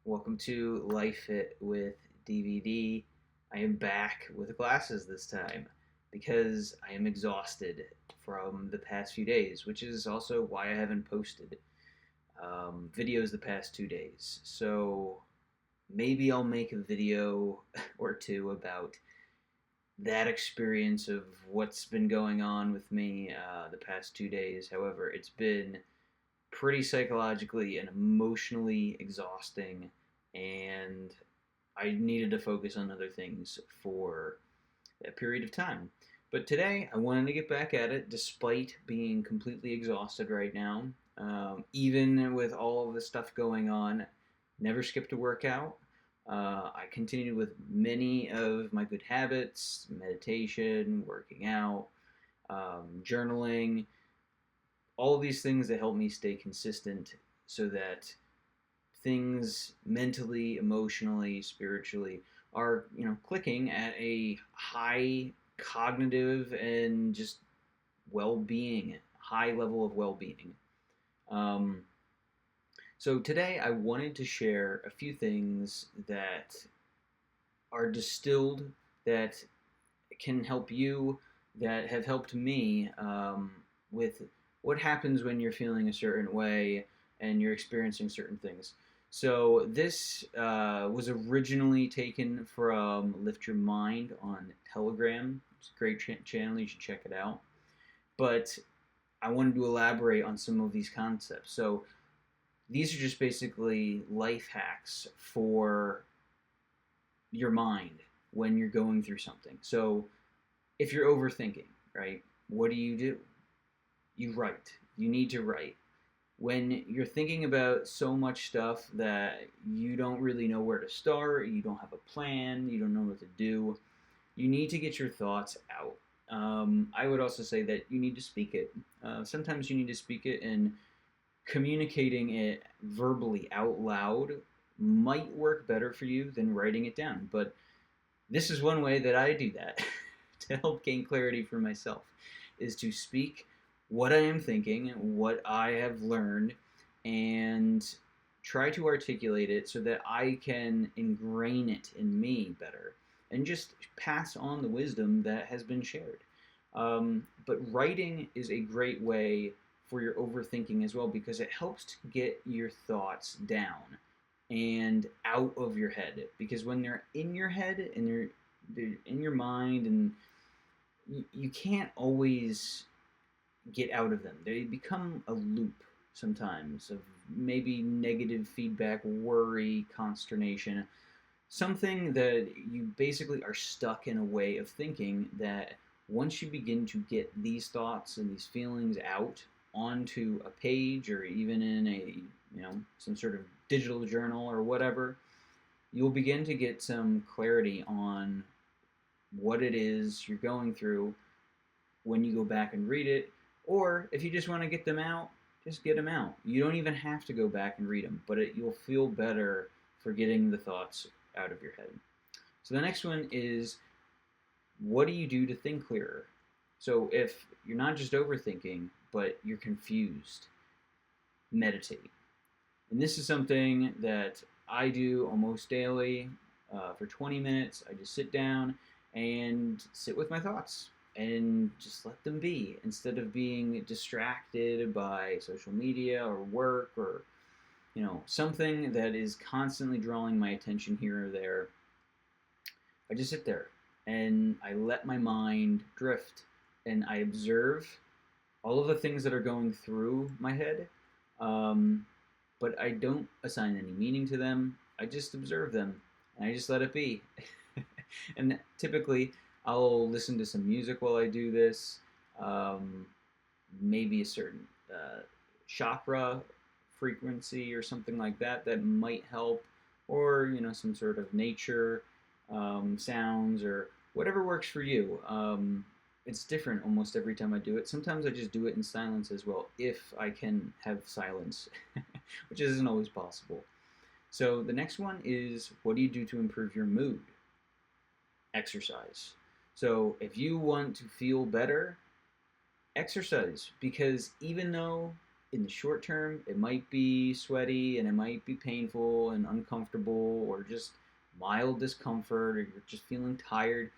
Welcome to Life Fit with DVD. I am back with glasses this time because I am exhausted from the past few days, which is also why I haven't posted videos the past 2 days. So maybe I'll make a video or two about that experience of what's been going on with me the past 2 days. However, it's been pretty psychologically and emotionally exhausting, and I needed to focus on other things for that period of time. But today, I wanted to get back at it despite being completely exhausted right now. Even with all of the stuff going on, never skipped a workout. I continued with many of my good habits: meditation, working out, journaling, all of these things that help me stay consistent so that things mentally, emotionally, spiritually are, clicking at a high cognitive and just well-being, high level of well-being. Um, so today I wanted to share a few things that are distilled that can help you, that have helped me with what happens when you're feeling a certain way and you're experiencing certain things. So this was originally taken from Lift Your Mind on Telegram. It's a great channel. You should check it out. But I wanted to elaborate on some of these concepts. So these are just basically life hacks for your mind when you're going through something. So if you're overthinking, right, what do? You write. You need to write. When you're thinking about so much stuff that you don't really know where to start, you don't have a plan, you don't know what to do, you need to get your thoughts out. I would also say that you need to speak it. Sometimes you need to speak it, and communicating it verbally out loud might work better for you than writing it down. But this is one way that I do that to help gain clarity for myself, is to speak what I am thinking, what I have learned, and try to articulate it so that I can ingrain it in me better and just pass on the wisdom that has been shared. But writing is a great way for your overthinking as well, because it helps to get your thoughts down and out of your head. Because when they're in your head and they're in your mind, and you can't always get out of them. They become a loop sometimes of maybe negative feedback, worry, consternation, something that you basically are stuck in a way of thinking that once you begin to get these thoughts and these feelings out onto a page or even in a, some sort of digital journal or whatever, you'll begin to get some clarity on what it is you're going through when you go back and read it. Or if you just want to get them out, just get them out. You don't even have to go back and read them, but you'll feel better for getting the thoughts out of your head. So the next one is, what do you do to think clearer? So if you're not just overthinking, but you're confused, meditate. And this is something that I do almost daily. For 20 minutes, I just sit down and sit with my thoughts and just let them be, instead of being distracted by social media or work or something that is constantly drawing my attention here or there. I just sit there and I let my mind drift, and I observe all of the things that are going through my head, um, but I don't assign any meaning to them. I just observe them and I just let it be. And typically, I'll listen to some music while I do this. Um, Maybe a certain chakra frequency or something like that that might help, or some sort of nature sounds, or whatever works for you. It's different almost every time I do it. Sometimes I just do it in silence as well, if I can have silence, which isn't always possible. So the next one is, what do you do to improve your mood? Exercise. So if you want to feel better, exercise, because even though in the short term, it might be sweaty and it might be painful and uncomfortable or just mild discomfort or you're just feeling tired.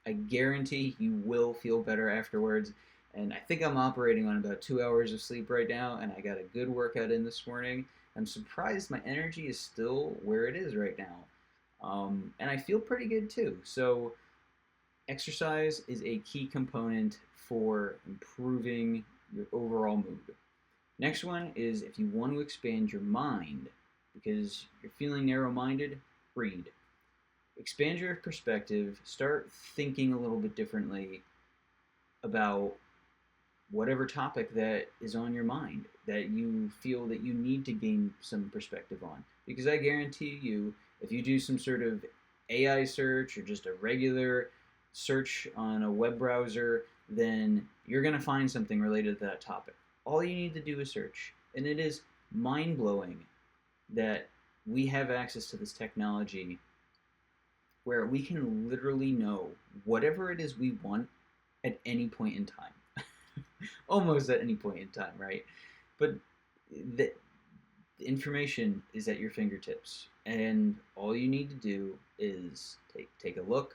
I guarantee you will feel better afterwards. And I think I'm operating on about 2 hours of sleep right now, and I got a good workout in this morning. I'm surprised my energy is still where it is right now. And I feel pretty good too. So, exercise is a key component for improving your overall mood. Next one is if you want to expand your mind because you're feeling narrow minded, read. Expand your perspective, start thinking a little bit differently about whatever topic that is on your mind that you feel that you need to gain some perspective on. Because I guarantee you, if you do some sort of AI search or just a regular search on a web browser, then you're going to find something related to that topic. All you need to do is search. And it is mind blowing that we have access to this technology where we can literally know whatever it is we want at any point in time. Almost at any point in time, right? But the information is at your fingertips, and all you need to do is take a look,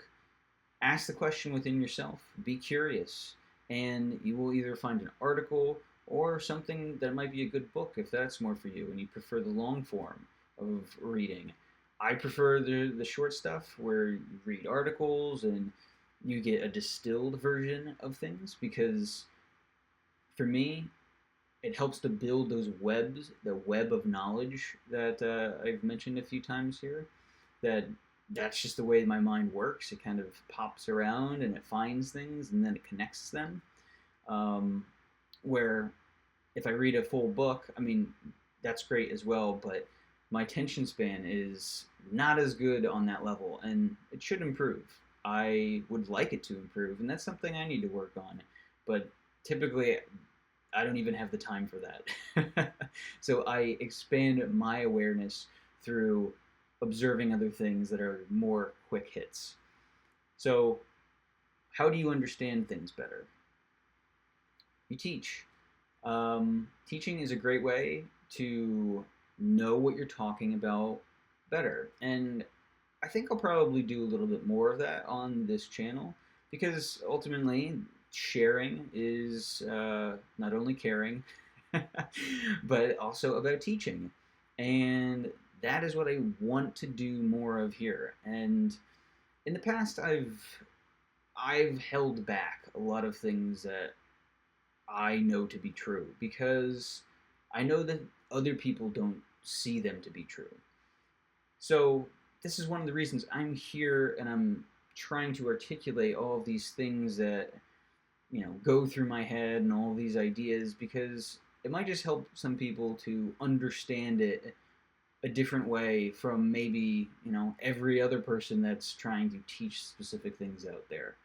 ask the question within yourself, be curious, and you will either find an article or something that might be a good book if that's more for you and you prefer the long form of reading. I prefer the short stuff where you read articles and you get a distilled version of things because for me, it helps to build those webs, the web of knowledge that I've mentioned a few times here. That's just the way my mind works. It kind of pops around and it finds things and then it connects them. Where if I read a full book, I mean, that's great as well, but my attention span is not as good on that level and it should improve. I would like it to improve, and that's something I need to work on. But typically, I don't even have the time for that. So I expand my awareness through observing other things that are more quick hits. So, how do you understand things better? You teach. Teaching is a great way to know what you're talking about better. And I think I'll probably do a little bit more of that on this channel because ultimately sharing is not only caring, but also about teaching. And that is what I want to do more of here. And in the past, I've held back a lot of things that I know to be true because I know that other people don't see them to be true. So this is one of the reasons I'm here and I'm trying to articulate all of these things that go through my head and all these ideas because it might just help some people to understand it a different way from maybe every other person that's trying to teach specific things out there.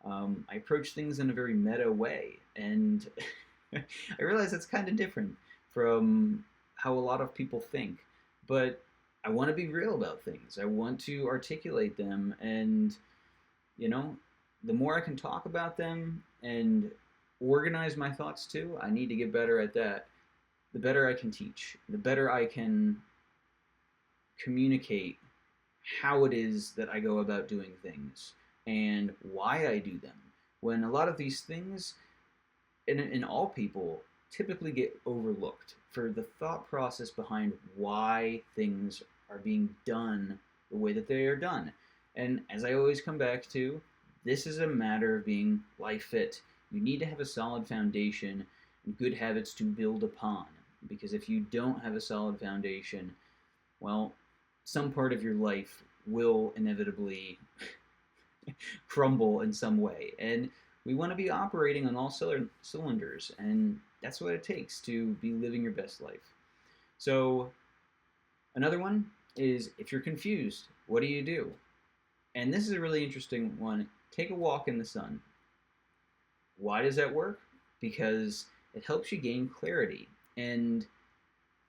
I approach things in a very meta way, and I realize that's kind of different from how a lot of people think. But I want to be real about things. I want to articulate them, and you know, the more I can talk about them and organize my thoughts too, I need to get better at that. The better I can teach, the better I can communicate how it is that I go about doing things and why I do them. When a lot of these things in all people typically get overlooked for the thought process behind why things are being done the way that they are done. And as I always come back to, this is a matter of being life fit. You need to have a solid foundation and good habits to build upon. Because if you don't have a solid foundation, well, some part of your life will inevitably crumble in some way. And we want to be operating on all cylinders, and that's what it takes to be living your best life. So, another one is if you're confused, what do you do? And this is a really interesting one. Take a walk in the sun. Why does that work? Because it helps you gain clarity. And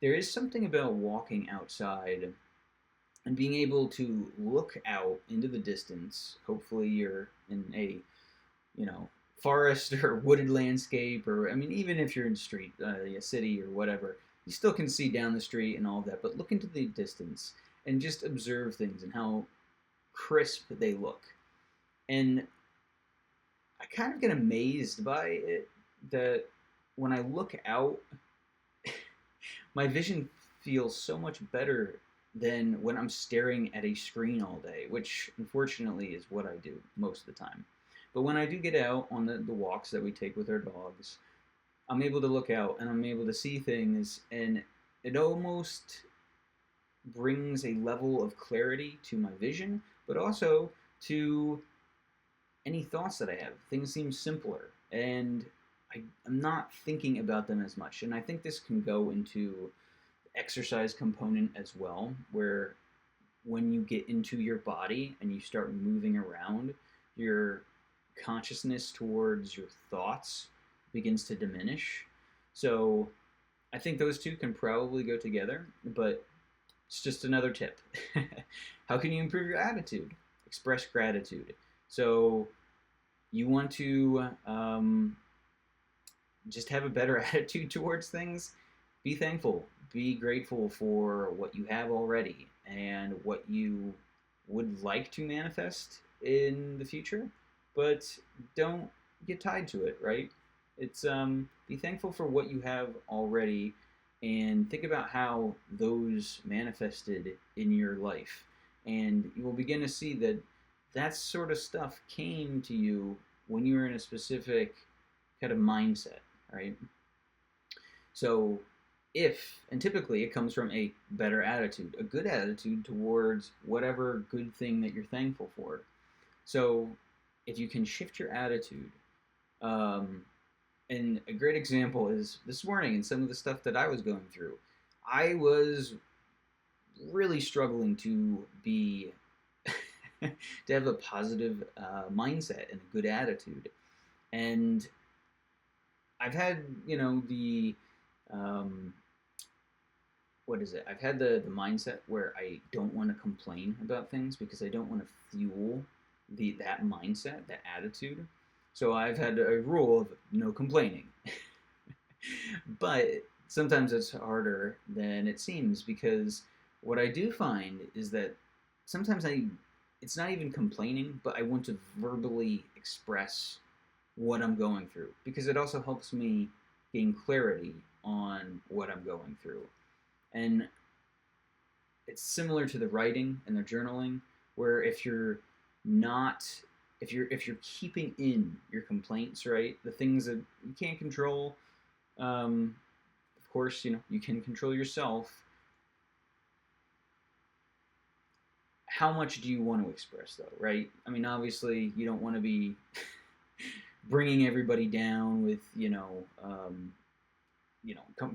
there is something about walking outside and being able to look out into the distance. Hopefully you're in a, forest or wooded landscape, or I mean, even if you're in the street, a city or whatever, you still can see down the street and all of that. But look into the distance and just observe things and how crisp they look. And I kind of get amazed by it that when I look out, my vision feels so much better than when I'm staring at a screen all day, which unfortunately is what I do most of the time. But when I do get out on the walks that we take with our dogs, I'm able to look out and I'm able to see things, and it almost brings a level of clarity to my vision, but also to any thoughts that I have. Things seem simpler, and I'm not thinking about them as much. And I think this can go into the exercise component as well, where when you get into your body and you start moving around, your consciousness towards your thoughts begins to diminish. So I think those two can probably go together, but it's just another tip. How can you improve your attitude? Express gratitude. So you want to just have a better attitude towards things. Be thankful. Be grateful for what you have already and what you would like to manifest in the future, but don't get tied to it, right? It's be thankful for what you have already and think about how those manifested in your life. And you will begin to see that that sort of stuff came to you when you were in a specific kind of mindset, right? So if, and typically it comes from a better attitude, a good attitude towards whatever good thing that you're thankful for. So if you can shift your attitude, um, and a great example is this morning and some of the stuff that I was going through. I was really struggling to be to have a positive mindset and a good attitude, and I've had the um, what is it? I've had the mindset where I don't want to complain about things because I don't want to fuel that mindset, that attitude. So I've had a rule of no complaining. But sometimes it's harder than it seems because what I do find is that sometimes it's not even complaining, but I want to verbally express what I'm going through because it also helps me gain clarity on what I'm going through. And it's similar to the writing and the journaling where not if you're keeping in your complaints, right, the things that you can't control, of course, you can control yourself. How much do you want to express, though, right? I mean, obviously, you don't want to be bringing everybody down with,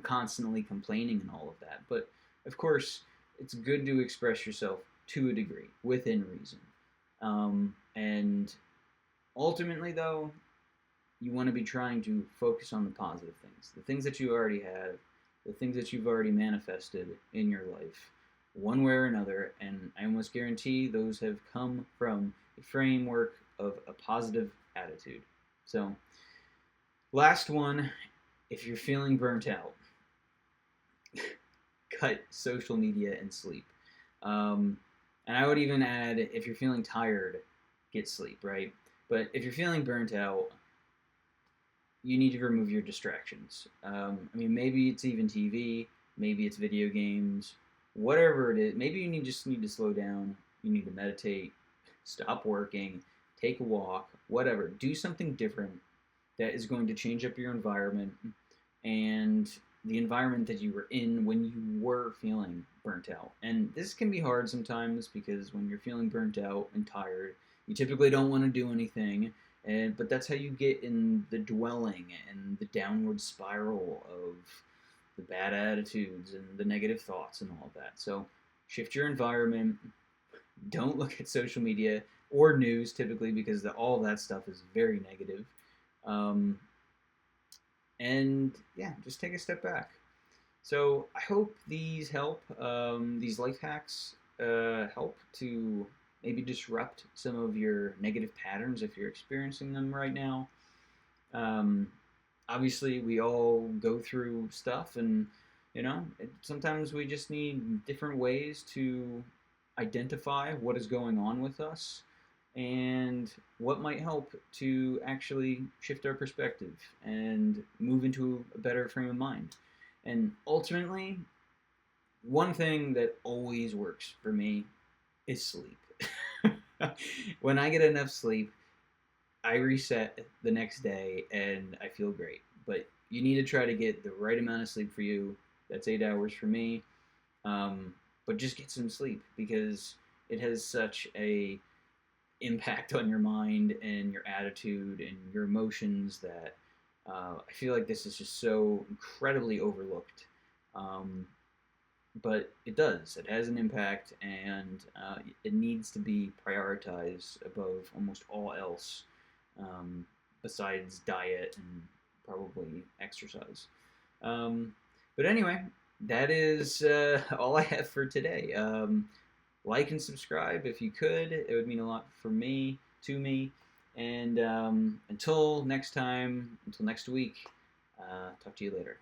constantly complaining and all of that. But of course, it's good to express yourself to a degree, within reason. And ultimately, though, you want to be trying to focus on the positive things, the things that you already have, the things that you've already manifested in your life, one way or another. And I almost guarantee those have come from a framework of a positive attitude. So, last one, if you're feeling burnt out, cut social media and sleep. And I would even add, if you're feeling tired, get sleep, right? But if you're feeling burnt out, you need to remove your distractions. I mean, maybe it's even TV, maybe it's video games, whatever it is. Maybe you just need to slow down. You need to meditate, stop working, take a walk, whatever. Do something different that is going to change up your environment and the environment that you were in when you were feeling burnt out. And this can be hard sometimes because when you're feeling burnt out and tired, you typically don't want to do anything. But that's how you get in the dwelling and the downward spiral of the bad attitudes and the negative thoughts and all of that. So shift your environment. Don't look at social media or news typically because all of that stuff is very negative. And yeah, just take a step back. So I hope these help. These life hacks help to maybe disrupt some of your negative patterns if you're experiencing them right now. Um, Obviously, we all go through stuff, and sometimes we just need different ways to identify what is going on with us and what might help to actually shift our perspective and move into a better frame of mind. And ultimately, one thing that always works for me is sleep. When I get enough sleep, I reset the next day and I feel great. But you need to try to get the right amount of sleep for you. That's 8 hours for me. Um, but just get some sleep because it has such a impact on your mind and your attitude and your emotions that I feel like this is just so incredibly overlooked. Um, but it does. It has an impact, and it needs to be prioritized above almost all else, um, besides diet and probably exercise. Um, but anyway, that is all I have for today. Like and subscribe if you could. It would mean a lot for me, to me. And until next time, until next week, talk to you later.